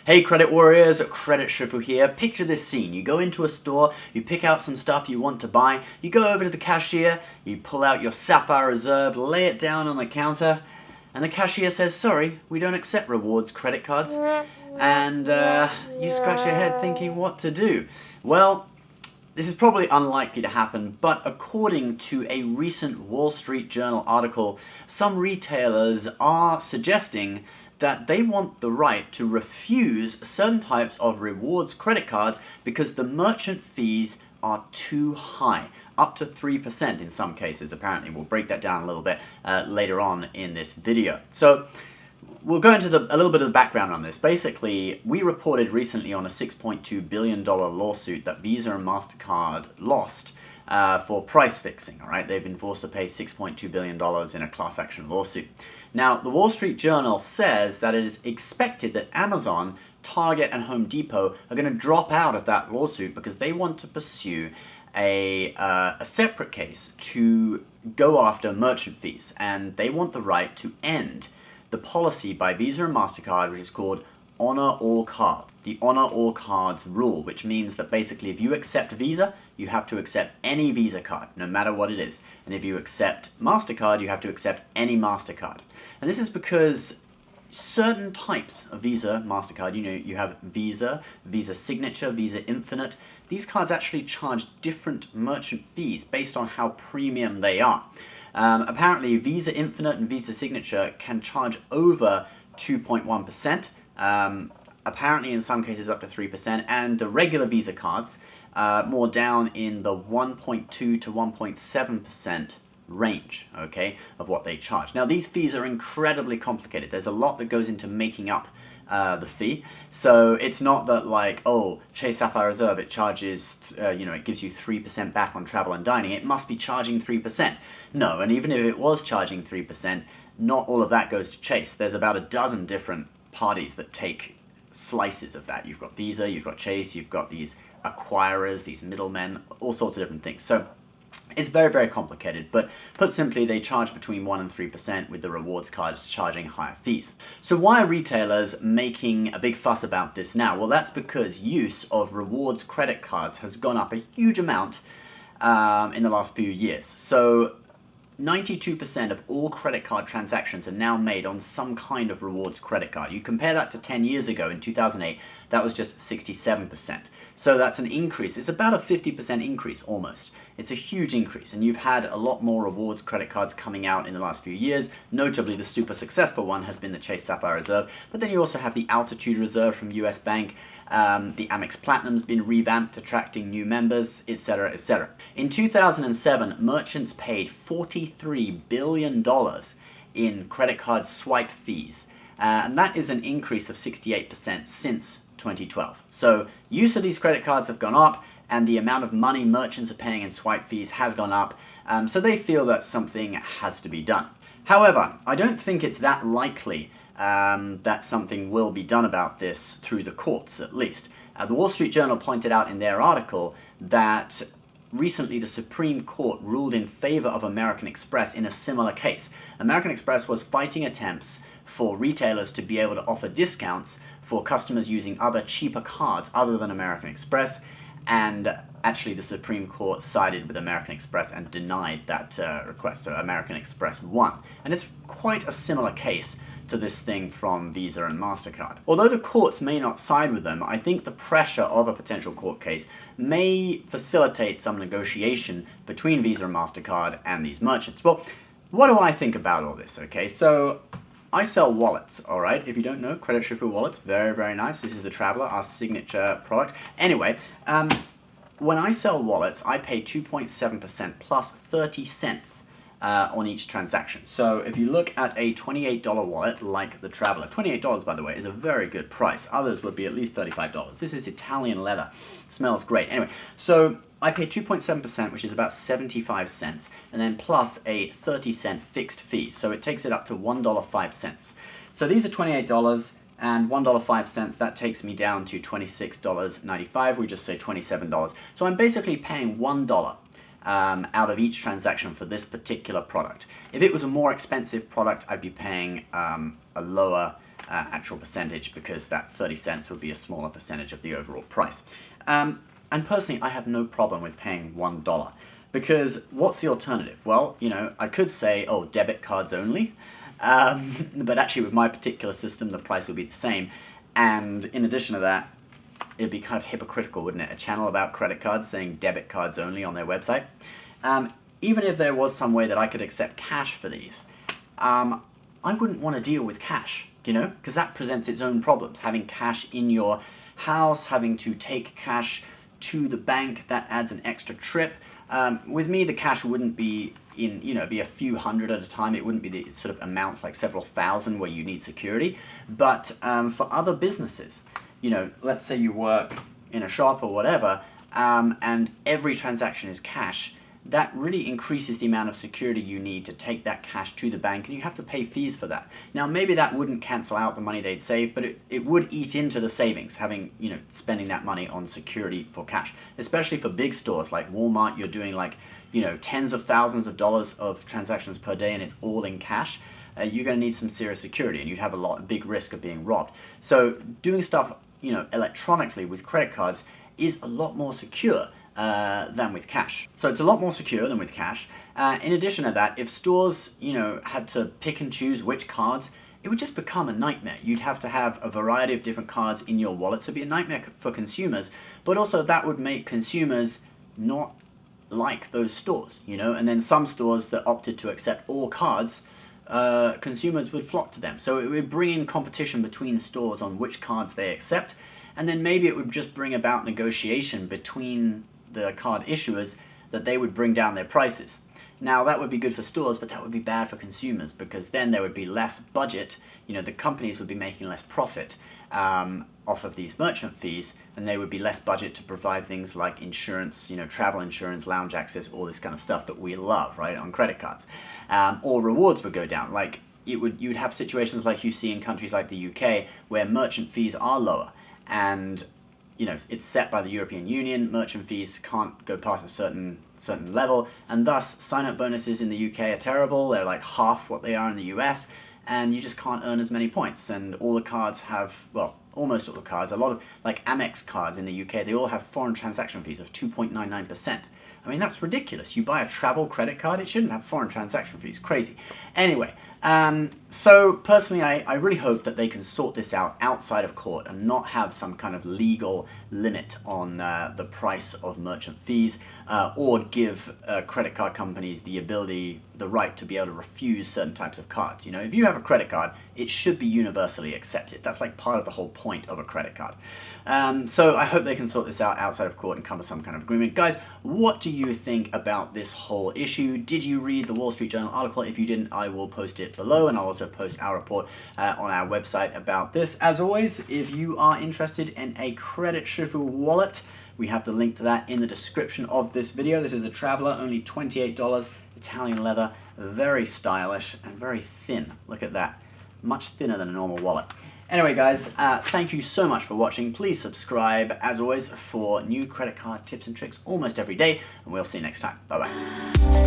Hey credit warriors, Credit Shifu here. Picture this scene. You go into a store, you pick out some stuff you want to buy, you go over to the cashier, you pull out your SAPPHIRE reserve, lay it down on the counter, and the cashier says, sorry, we don't accept rewards credit cards. And you scratch your head thinking what to do. Well, this is probably unlikely to happen, but according to a recent Wall Street Journal article, some retailers are suggesting that they want the right to refuse certain types of rewards credit cards because the merchant fees are too high, up to 3% in some cases apparently. We'll break that down a little bit later on in this video. So we'll go into a little bit of the background on this. Basically, we reported recently on a $6.2 billion lawsuit that Visa and MasterCard lost for price fixing. All right, they've been forced to pay $6.2 billion in a class action lawsuit. Now, the Wall Street Journal says that it is expected that Amazon, Target, and Home Depot are going to drop out of that lawsuit because they want to pursue a separate case to go after merchant fees, and they want the right to end the policy by Visa and MasterCard, which is called Honor All Cards. The Honor All Cards rule, which means that basically if you accept Visa, you have to accept any Visa card, no matter what it is. And if you accept MasterCard, you have to accept any MasterCard. And this is because certain types of Visa, MasterCard, you have Visa, Visa Signature, Visa Infinite. These cards actually charge different merchant fees based on how premium they are. Apparently, Visa Infinite and Visa Signature can charge over 2.1%, apparently in some cases up to 3%, and the regular Visa cards more down in the 1.2 to 1.7% range, okay, of what they charge. Now, these fees are incredibly complicated. There's a lot that goes into making up the fee. So it's not that like, oh, Chase Sapphire Reserve, it charges, it gives you 3% back on travel and dining. It must be charging 3%. No, and even if it was charging 3%, not all of that goes to Chase. There's about a dozen different parties that take slices of that. You've got Visa, you've got Chase, you've got these acquirers, these middlemen, all sorts of different things. So it's very, very complicated, but put simply, they charge between 1% and 3%, with the rewards cards charging higher fees. So why are retailers making a big fuss about this now? Well, that's because use of rewards credit cards has gone up a huge amount in the last few years. So 92% of all credit card transactions are now made on some kind of rewards credit card. You compare that to 10 years ago, in 2008, that was just 67%. So that's an increase. It's about a 50% increase almost. It's a huge increase, and you've had a lot more rewards credit cards coming out in the last few years. Notably, the super successful one has been the Chase Sapphire Reserve, but then you also have the Altitude Reserve from US Bank. The Amex Platinum's been revamped, attracting new members, etc., etc. In 2007, merchants paid $43 billion in credit card swipe fees, and that is an increase of 68% since 2012. So use of these credit cards have gone up, and the amount of money merchants are paying in swipe fees has gone up, so they feel that something has to be done. However, I don't think it's that likely that something will be done about this through the courts, at least. The Wall Street Journal pointed out in their article that recently the Supreme Court ruled in favor of American Express in a similar case. American Express was fighting attempts for retailers to be able to offer discounts for customers using other cheaper cards other than American Express, and actually the Supreme Court sided with American Express and denied that request, so American Express won. And it's quite a similar case to this thing from Visa and MasterCard. Although the courts may not side with them, I think the pressure of a potential court case may facilitate some negotiation between Visa and MasterCard and these merchants. Well, what do I think about all this, okay? So I sell wallets, all right? If you don't know, Credit Shifu wallets, very, very nice. This is the Traveler, our signature product. Anyway, when I sell wallets, I pay 2.7% plus 30 cents on each transaction. So if you look at a $28 wallet like the Traveler, $28, by the way, is a very good price. Others would be at least $35. This is Italian leather. Smells great. Anyway, so I pay 2.7%, which is about 75 cents, and then plus a 30-cent fixed fee. So it takes it up to $1.05. So these are $28 and $1.05. That takes me down to $26.95. We just say $27. So I'm basically paying $1 out of each transaction for this particular product. If it was a more expensive product, I'd be paying a lower actual percentage, because that 30 cents would be a smaller percentage of the overall price. And personally, I have no problem with paying $1, because what's the alternative? Well, you know, I could say, oh, debit cards only, but actually with my particular system, the price would be the same. And in addition to that, it'd be kind of hypocritical, wouldn't it? A channel about credit cards saying debit cards only on their website. Even if there was some way that I could accept cash for these, I wouldn't want to deal with cash, you know, because that presents its own problems. Having cash in your house, having to take cash to the bank, that adds an extra trip. With me, the cash wouldn't be in, you know, it'd be a few hundred at a time. It wouldn't be the sort of amounts like several thousand where you need security. But for other businesses, you know, let's say you work in a shop or whatever, and every transaction is cash, that really increases the amount of security you need to take that cash to the bank, and you have to pay fees for that. Now, maybe that wouldn't cancel out the money they'd save, but it would eat into the savings, having, you know, spending that money on security for cash. Especially for big stores like Walmart, you're doing like, you know, tens of thousands of dollars of transactions per day, and it's all in cash. You're going to need some serious security, and you'd have a big risk of being robbed. So doing stuff, you know, electronically with credit cards is a lot more secure than with cash. So it's a lot more secure than with cash. In addition to that, if stores, you know, had to pick and choose which cards, it would just become a nightmare. You'd have to have a variety of different cards in your wallet, so it'd be a nightmare for consumers, but also that would make consumers not like those stores, you know, and then some stores that opted to accept all cards, consumers would flock to them. So it would bring in competition between stores on which cards they accept, and then maybe it would just bring about negotiation between the card issuers that they would bring down their prices. Now that would be good for stores, but that would be bad for consumers, because then there would be less budget, you know, the companies would be making less profit off of these merchant fees, and they would be less budget to provide things like insurance, you know, travel insurance, lounge access, all this kind of stuff that we love, right, on credit cards. Or rewards would go down. Like you'd have situations like you see in countries like the UK where merchant fees are lower, and you know, it's set by the European Union. Merchant fees can't go past a certain level, and thus sign-up bonuses in the UK are terrible. They're like half what they are in the US, and you just can't earn as many points. And all the cards have, well, almost all the cards, a lot of like Amex cards in the UK, they all have foreign transaction fees of 2.99%. I mean, that's ridiculous. You buy a travel credit card, it shouldn't have foreign transaction fees. Crazy. Anyway, so personally, I really hope that they can sort this out outside of court and not have some kind of legal limit on the price of merchant fees, or give credit card companies the right to be able to refuse certain types of cards. You know, if you have a credit card, it should be universally accepted. That's like part of the whole point of a credit card. So I hope they can sort this out outside of court and come to some kind of agreement. Guys, what do you think about this whole issue? Did you read the Wall Street Journal article? If you didn't, I will post it below, and I'll also post our report on our website about this. As always, if you are interested in a credit Shifu wallet, we have the link to that in the description of this video. This is a Traveler, only $28, Italian leather, very stylish and very thin. Look at that, much thinner than a normal wallet. Anyway guys, thank you so much for watching. Please subscribe, as always, for new credit card tips and tricks almost every day, and we'll see you next time. Bye-bye.